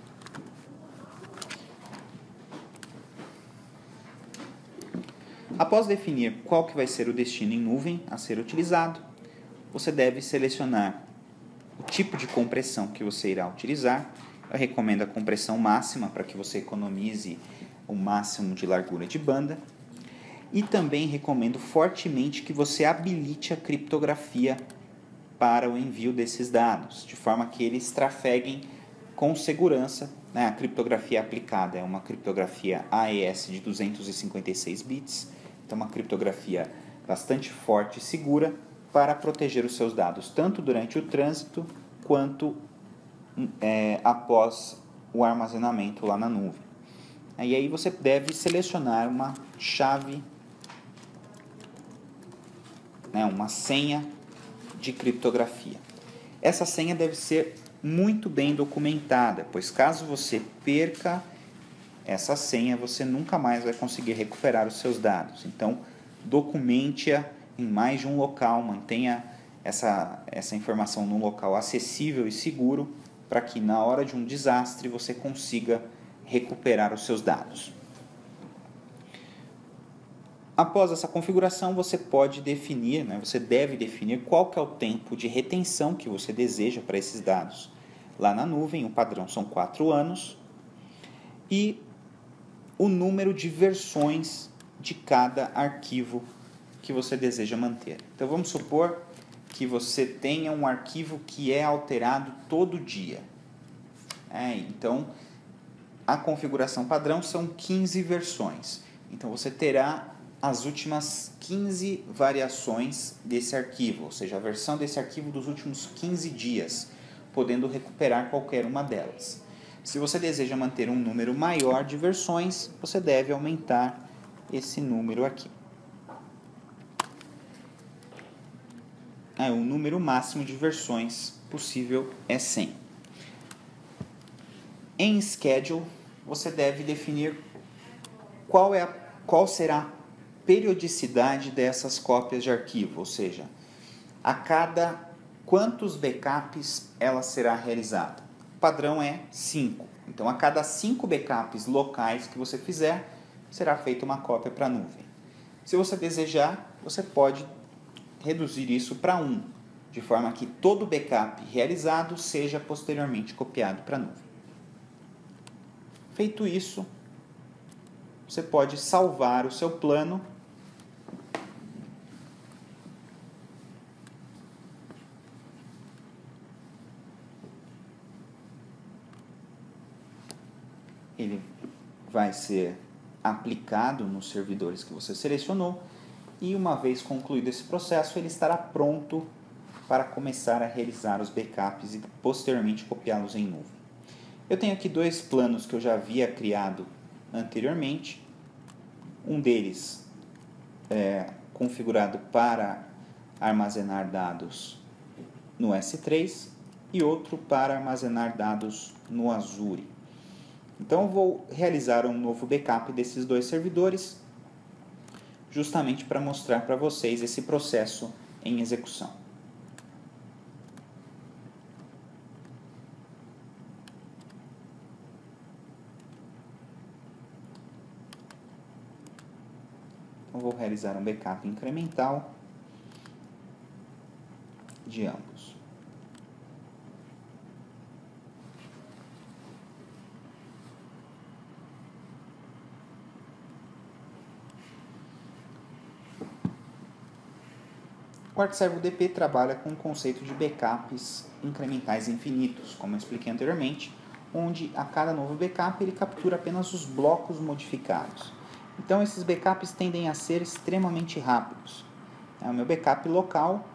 Após definir qual que vai ser o destino em nuvem a ser utilizado, você deve selecionar o tipo de compressão que você irá utilizar. Eu recomendo a compressão máxima para que você economize o máximo de largura de banda. E também recomendo fortemente que você habilite a criptografia para o envio desses dados, de forma que eles trafeguem com segurança. A criptografia aplicada é uma criptografia AES de 256 bits, então uma criptografia bastante forte e segura para proteger os seus dados, tanto durante o trânsito quanto após o armazenamento lá na nuvem. E aí você deve selecionar uma chave, uma senha de criptografia. Essa senha deve ser muito bem documentada, pois caso você perca essa senha, você nunca mais vai conseguir recuperar os seus dados. Então, documente-a em mais de um local, mantenha essa informação num local acessível e seguro, para que na hora de um desastre você consiga recuperar os seus dados. Após essa configuração, você pode definir, você deve definir qual que é o tempo de retenção que você deseja para esses dados. Lá na nuvem, o padrão são 4 anos e o número de versões de cada arquivo que você deseja manter. Então, vamos supor que você tenha um arquivo que é alterado todo dia. Então, a configuração padrão são 15 versões. Então, você terá as últimas 15 variações desse arquivo, ou seja, a versão desse arquivo dos últimos 15 dias, podendo recuperar qualquer uma delas. Se você deseja manter um número maior de versões, você deve aumentar esse número aqui. O número máximo de versões possível é 100. Em Schedule, você deve definir qual será a periodicidade dessas cópias de arquivo, ou seja, a cada quantos backups ela será realizada. O padrão é 5. Então, a cada 5 backups locais que você fizer, será feita uma cópia para a nuvem. Se você desejar, você pode reduzir isso para 1, de forma que todo backup realizado seja posteriormente copiado para a nuvem. Feito isso, você pode salvar o seu plano ele vai ser aplicado nos servidores que você selecionou e uma vez concluído esse processo, ele estará pronto para começar a realizar os backups e posteriormente copiá-los em nuvem. Eu tenho aqui 2 planos que eu já havia criado anteriormente. Um deles é configurado para armazenar dados no S3 e outro para armazenar dados no Azure. Então, eu vou realizar um novo backup desses 2 servidores, justamente para mostrar para vocês esse processo em execução. eu vou realizar um backup incremental de ambos. O ArcServe UDP trabalha com o conceito de backups incrementais infinitos, como eu expliquei anteriormente, onde a cada novo backup ele captura apenas os blocos modificados. Então esses backups tendem a ser extremamente rápidos. O meu backup local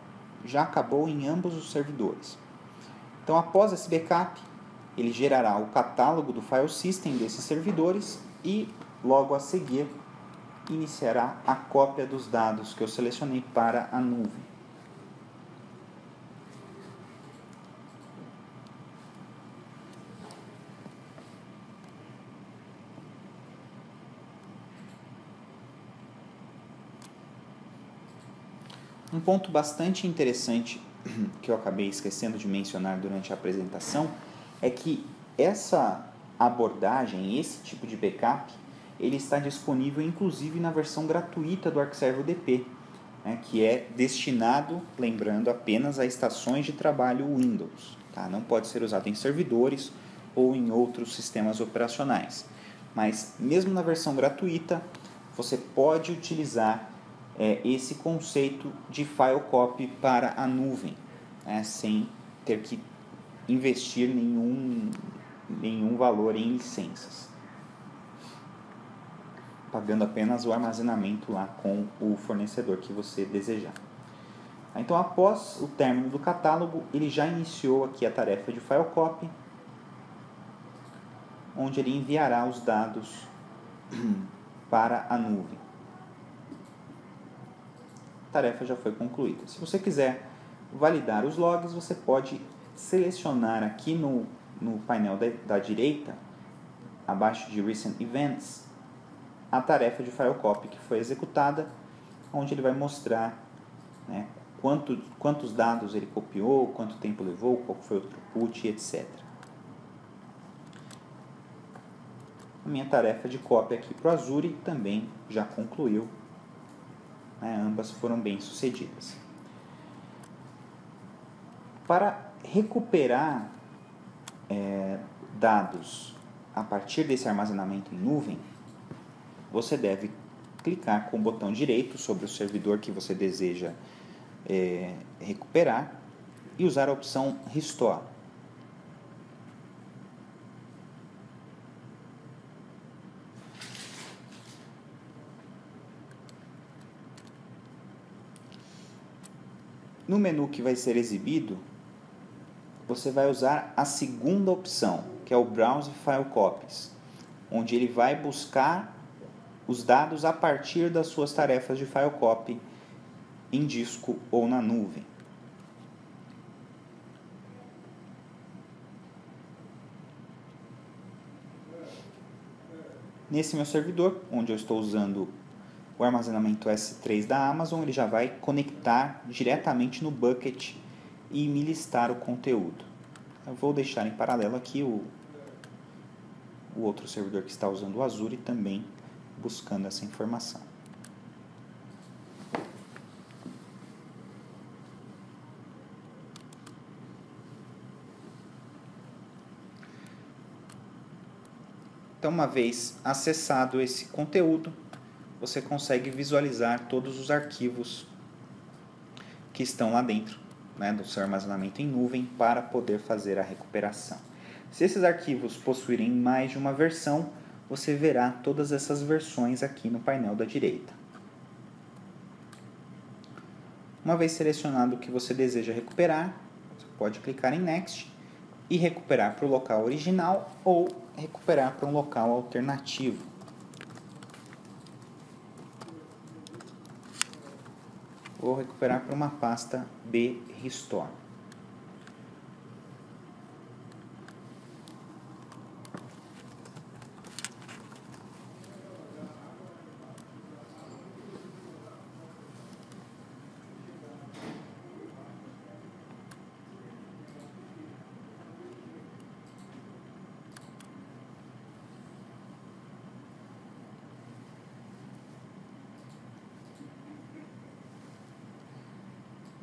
já acabou em ambos os servidores. Então após esse backup, ele gerará o catálogo do file system desses servidores e logo a seguir iniciará a cópia dos dados que eu selecionei para a nuvem. Um ponto bastante interessante que eu acabei esquecendo de mencionar durante a apresentação é que essa abordagem, esse tipo de backup, ele está disponível inclusive na versão gratuita do ArcServe UDP, que é destinado, lembrando, apenas a estações de trabalho Windows. Tá? Não pode ser usado em servidores ou em outros sistemas operacionais. Mas mesmo na versão gratuita, você pode utilizar esse conceito de file copy para a nuvem, sem ter que investir nenhum valor em licenças, pagando apenas o armazenamento lá com o fornecedor que você desejar. Então, após o término do catálogo, ele já iniciou aqui a tarefa de file copy, onde ele enviará os dados para a nuvem. A tarefa já foi concluída. Se você quiser validar os logs, você pode selecionar aqui no painel da direita, abaixo de Recent Events, a tarefa de file copy que foi executada, onde ele vai mostrar quantos dados ele copiou, quanto tempo levou, qual foi o throughput, etc. A minha tarefa de cópia aqui para o Azure também já concluiu. Ambas foram bem sucedidas. Para recuperar dados a partir desse armazenamento em nuvem, você deve clicar com o botão direito sobre o servidor que você deseja recuperar e usar a opção Restore. No menu que vai ser exibido, você vai usar a segunda opção, que é o Browse File Copies, onde ele vai buscar os dados a partir das suas tarefas de file copy em disco ou na nuvem. Nesse meu servidor, onde eu estou usando o armazenamento S3 da Amazon, ele já vai conectar diretamente no bucket e me listar o conteúdo. Eu vou deixar em paralelo aqui o outro servidor que está usando o Azure também buscando essa informação. Então, uma vez acessado esse conteúdo, você consegue visualizar todos os arquivos que estão lá dentro, do seu armazenamento em nuvem, para poder fazer a recuperação. Se esses arquivos possuírem mais de uma versão, você verá todas essas versões aqui no painel da direita. Uma vez selecionado o que você deseja recuperar, você pode clicar em Next e recuperar para o local original ou recuperar para um local alternativo. Vou recuperar para uma pasta B-Restore.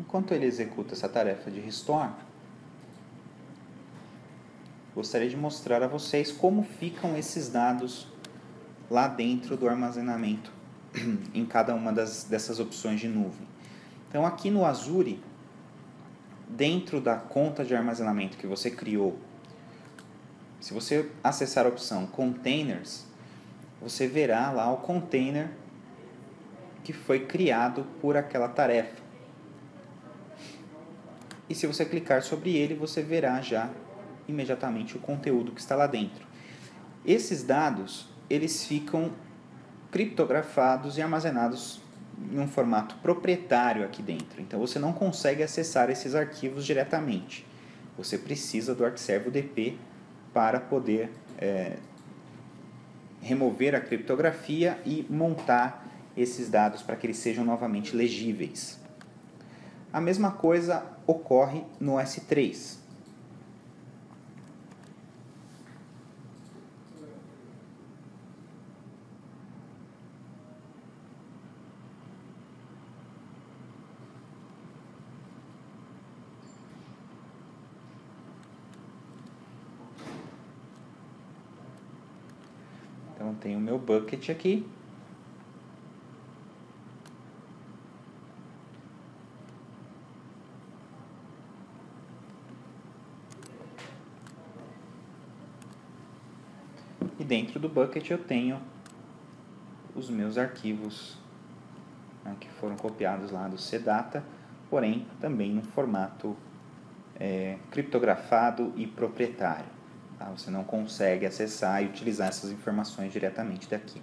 enquanto ele executa essa tarefa de restore, gostaria de mostrar a vocês como ficam esses dados lá dentro do armazenamento em cada uma dessas opções de nuvem. Então aqui no Azure, dentro da conta de armazenamento que você criou, se você acessar a opção Containers, você verá lá o container que foi criado por aquela tarefa. E se você clicar sobre ele, você verá já imediatamente o conteúdo que está lá dentro. Esses dados, eles ficam criptografados e armazenados em um formato proprietário aqui dentro. Então você não consegue acessar esses arquivos diretamente. Você precisa do Arquiserve UDP para poder remover a criptografia e montar esses dados para que eles sejam novamente legíveis. A mesma coisa ocorre no S3. Então, tenho o meu bucket aqui. E dentro do bucket eu tenho os meus arquivos, né, que foram copiados lá do CData, porém também no formato criptografado e proprietário. Tá? Você não consegue acessar e utilizar essas informações diretamente daqui.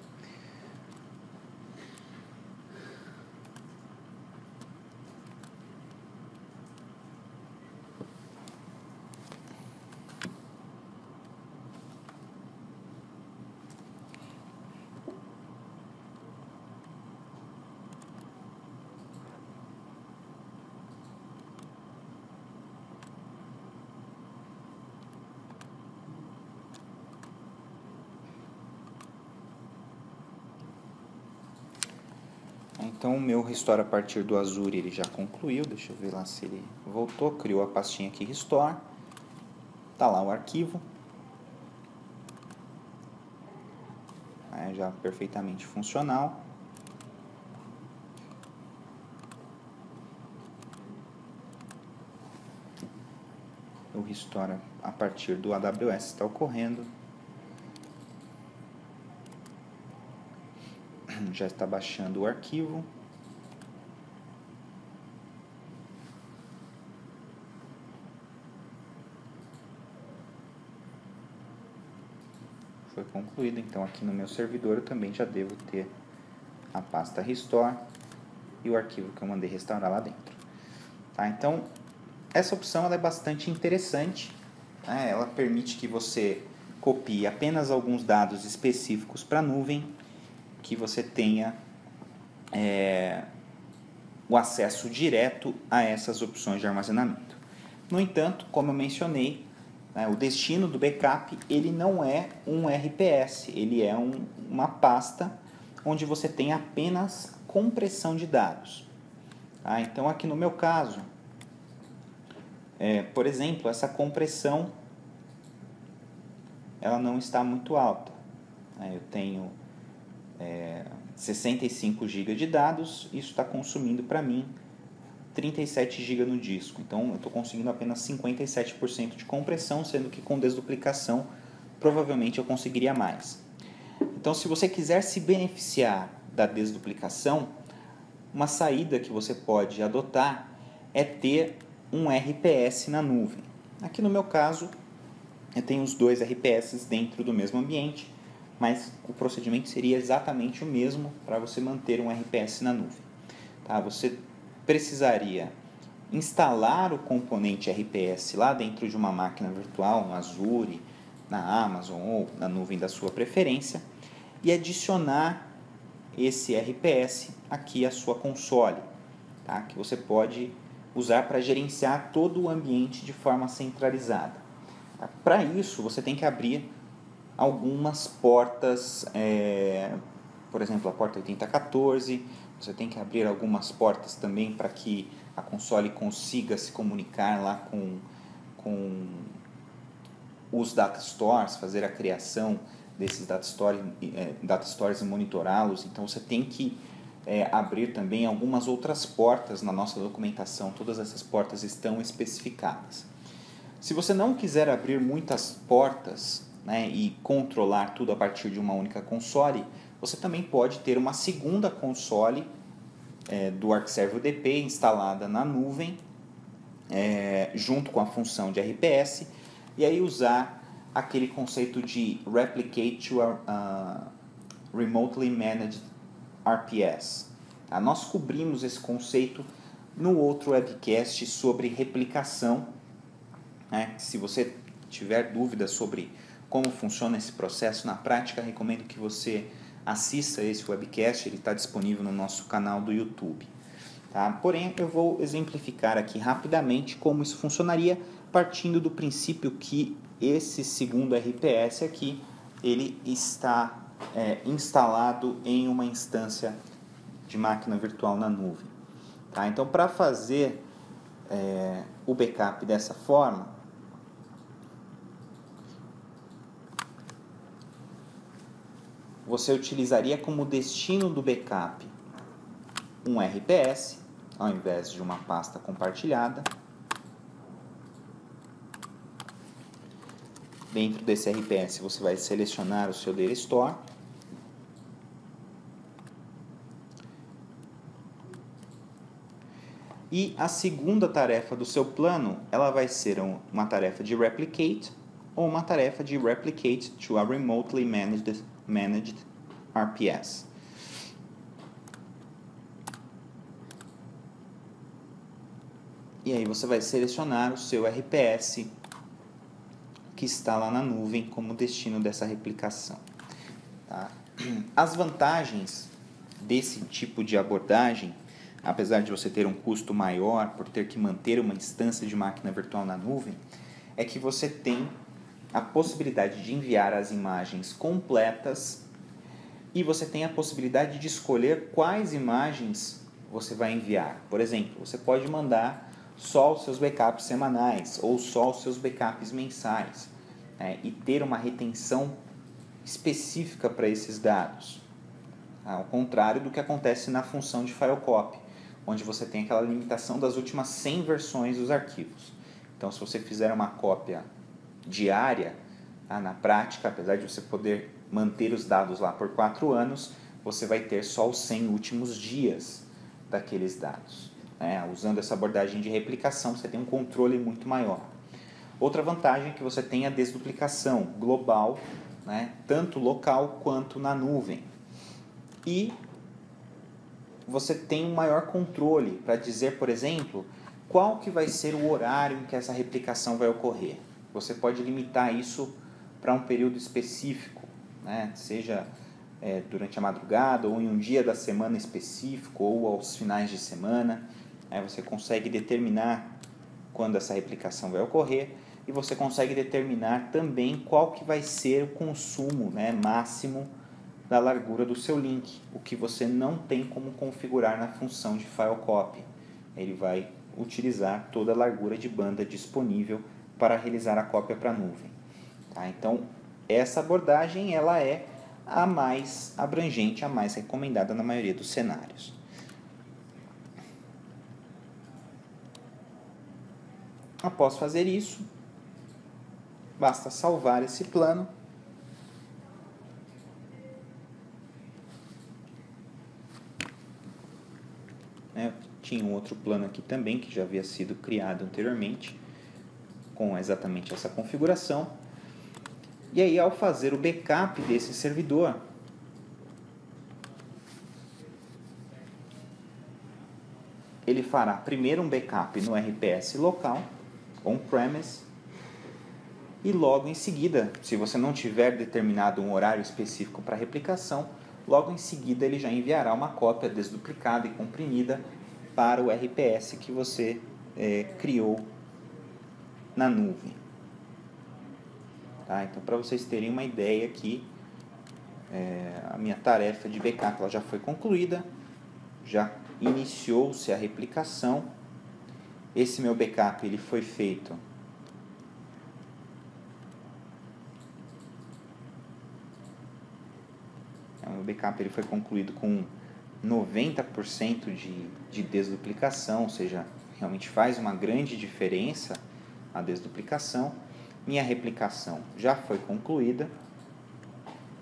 Então o meu restore a partir do Azure ele já concluiu, deixa eu ver lá se ele voltou, criou a pastinha aqui restore, está lá o arquivo, já perfeitamente funcional. O restore a partir do AWS está ocorrendo, já está baixando o arquivo. Foi concluído, então aqui no meu servidor eu também já devo ter a pasta restore e o arquivo que eu mandei restaurar lá dentro. Tá? Então, essa opção ela é bastante interessante, né? Ela permite que você copie apenas alguns dados específicos para a nuvem, que você tenha o acesso direto a essas opções de armazenamento. No entanto, como eu mencionei, o destino do backup ele não é um RPS, ele é uma pasta onde você tem apenas compressão de dados. Tá? Então, aqui no meu caso, por exemplo, essa compressão ela não está muito alta. Eu tenho 65 GB de dados, isso está consumindo para mim 37 GB no disco. Então, eu estou conseguindo apenas 57% de compressão, sendo que com desduplicação provavelmente eu conseguiria mais. Então, se você quiser se beneficiar da desduplicação, uma saída que você pode adotar é ter um RPS na nuvem. Aqui no meu caso, eu tenho os dois RPS dentro do mesmo ambiente, mas o procedimento seria exatamente o mesmo para você manter um RPS na nuvem. Tá? Você precisaria instalar o componente RPS lá dentro de uma máquina virtual, no Azure, na Amazon ou na nuvem da sua preferência e adicionar esse RPS aqui à sua console, tá? Que você pode usar para gerenciar todo o ambiente de forma centralizada. Tá? Para isso, você tem que abrir algumas portas, por exemplo, a porta 8014, você tem que abrir algumas portas também para que a console consiga se comunicar lá com os data stores, fazer a criação desses data stores e monitorá-los. Então você tem que abrir também algumas outras portas na nossa documentação. Todas essas portas estão especificadas. Se você não quiser abrir muitas portas, né, e controlar tudo a partir de uma única console, você também pode ter uma segunda console do ArcServe UDP instalada na nuvem, junto com a função de RPS, e aí usar aquele conceito de Replicate to Remotely Managed RPS. Tá? Nós cobrimos esse conceito no outro webcast sobre replicação. Se você tiver dúvidas sobre como funciona esse processo na prática, recomendo que você assista esse webcast, ele está disponível no nosso canal do YouTube. Tá? Porém, eu vou exemplificar aqui rapidamente como isso funcionaria, partindo do princípio que esse segundo RPS aqui, ele está instalado em uma instância de máquina virtual na nuvem. Tá? Então, para fazer o backup dessa forma, você utilizaria como destino do backup um RPS, ao invés de uma pasta compartilhada. Dentro desse RPS você vai selecionar o seu Data Store. E a segunda tarefa do seu plano, ela vai ser uma tarefa de Replicate ou uma tarefa de Replicate to a Remotely Managed RPS. E aí você vai selecionar o seu RPS que está lá na nuvem como destino dessa replicação. Tá? As vantagens desse tipo de abordagem, apesar de você ter um custo maior por ter que manter uma instância de máquina virtual na nuvem, é que você tem a possibilidade de enviar as imagens completas e você tem a possibilidade de escolher quais imagens você vai enviar. Por exemplo, você pode mandar só os seus backups semanais ou só os seus backups mensais, e ter uma retenção específica para esses dados. Ao contrário do que acontece na função de file copy, onde você tem aquela limitação das últimas 100 versões dos arquivos. Então, se você fizer uma cópia diária, na prática, apesar de você poder manter os dados lá por 4 anos, você vai ter só os 100 últimos dias daqueles dados. Usando essa abordagem de replicação, você tem um controle muito maior. Outra vantagem é que você tem a desduplicação global, tanto local quanto na nuvem. E você tem um maior controle para dizer, por exemplo, qual que vai ser o horário em que essa replicação vai ocorrer. Você pode limitar isso para um período específico, seja durante a madrugada ou em um dia da semana específico ou aos finais de semana. Você consegue determinar quando essa replicação vai ocorrer e você consegue determinar também qual que vai ser o consumo máximo da largura do seu link, o que você não tem como configurar na função de file copy. Ele vai utilizar toda a largura de banda disponível para realizar a cópia para a nuvem. Tá? Então, essa abordagem ela é a mais abrangente, a mais recomendada na maioria dos cenários. Após fazer isso, basta salvar esse plano. Tinha um outro plano aqui também, que já havia sido criado anteriormente, com exatamente essa configuração. E aí, ao fazer o backup desse servidor, ele fará primeiro um backup no RPS local, on-premise, e logo em seguida, se você não tiver determinado um horário específico para replicação, logo em seguida ele já enviará uma cópia desduplicada e comprimida para o RPS que você criou na nuvem. Tá? Então, para vocês terem uma ideia aqui, a minha tarefa de backup ela já foi concluída, já iniciou-se a replicação esse meu backup ele foi feito o meu backup ele foi concluído com 90% de desduplicação, ou seja, realmente faz uma grande diferença a desduplicação. Minha replicação já foi concluída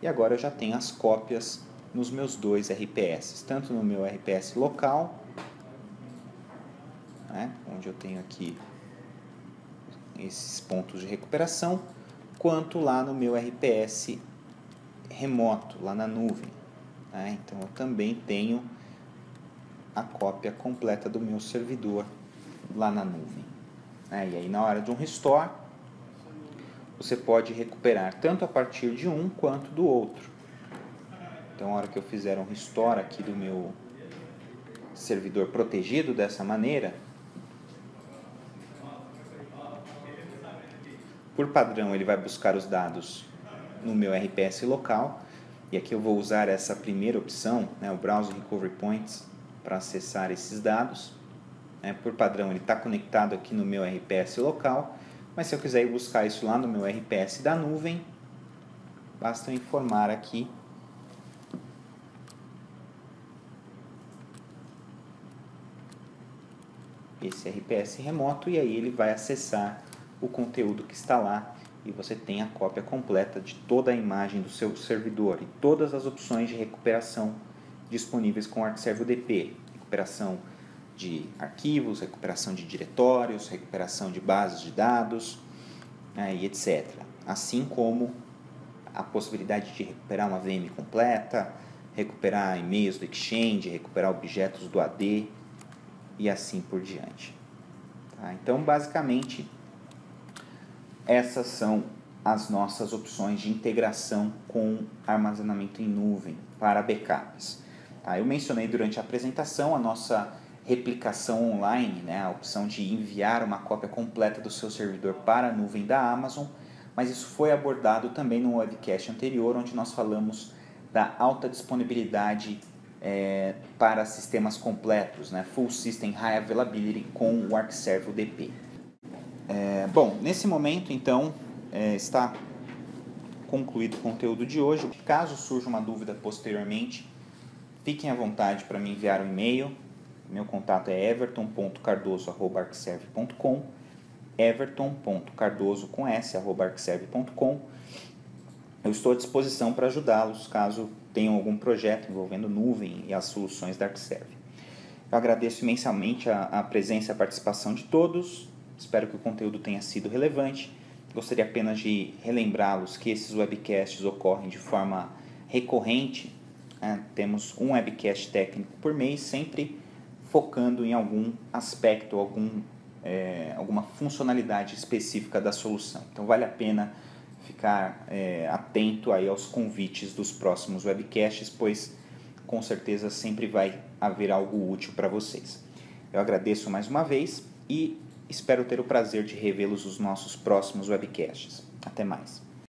e agora eu já tenho as cópias nos meus dois RPS, tanto no meu RPS local, né, onde eu tenho aqui esses pontos de recuperação, quanto lá no meu RPS remoto, lá na nuvem. Né? Então eu também tenho a cópia completa do meu servidor lá na nuvem. Né? E aí na hora de um restore, você pode recuperar tanto a partir de um quanto do outro. Então na hora que eu fizer um restore aqui do meu servidor protegido dessa maneira, por padrão ele vai buscar os dados no meu RPS local, e aqui eu vou usar essa primeira opção, né, o Browse Recovery Points, para acessar esses dados. Por padrão ele está conectado aqui no meu RPS local, mas se eu quiser ir buscar isso lá no meu RPS da nuvem, basta eu informar aqui esse RPS remoto, e aí ele vai acessar o conteúdo que está lá e você tem a cópia completa de toda a imagem do seu servidor e todas as opções de recuperação disponíveis com o ArcServe UDP, recuperação de arquivos, recuperação de diretórios, recuperação de bases de dados, né, e etc. Assim como a possibilidade de recuperar uma VM completa, recuperar e-mails do Exchange, recuperar objetos do AD e assim por diante. Tá? Então, basicamente, essas são as nossas opções de integração com armazenamento em nuvem para backups. Tá? Eu mencionei durante a apresentação a nossa replicação online, né? A opção de enviar uma cópia completa do seu servidor para a nuvem da Amazon, mas isso foi abordado também no webcast anterior, onde nós falamos da alta disponibilidade para sistemas completos, né? Full System High Availability com o ArcServe UDP. Bom, nesse momento, então, está concluído o conteúdo de hoje. Caso surja uma dúvida posteriormente, fiquem à vontade para me enviar um e-mail. Meu contato é everton.cardoso@arcserve.com, everton.cardoso@arcserve.com. Eu estou à disposição para ajudá-los caso tenham algum projeto envolvendo nuvem e as soluções da ArcServe. Eu agradeço imensamente a presença e a participação de todos. Espero que o conteúdo tenha sido relevante. Gostaria apenas de relembrá-los que esses webcasts ocorrem de forma recorrente. Temos um webcast técnico por mês, sempre focando em algum aspecto, alguma funcionalidade específica da solução. Então vale a pena ficar atento aí aos convites dos próximos webcasts, pois com certeza sempre vai haver algo útil para vocês. Eu agradeço mais uma vez e espero ter o prazer de revê-los nos nossos próximos webcasts. Até mais.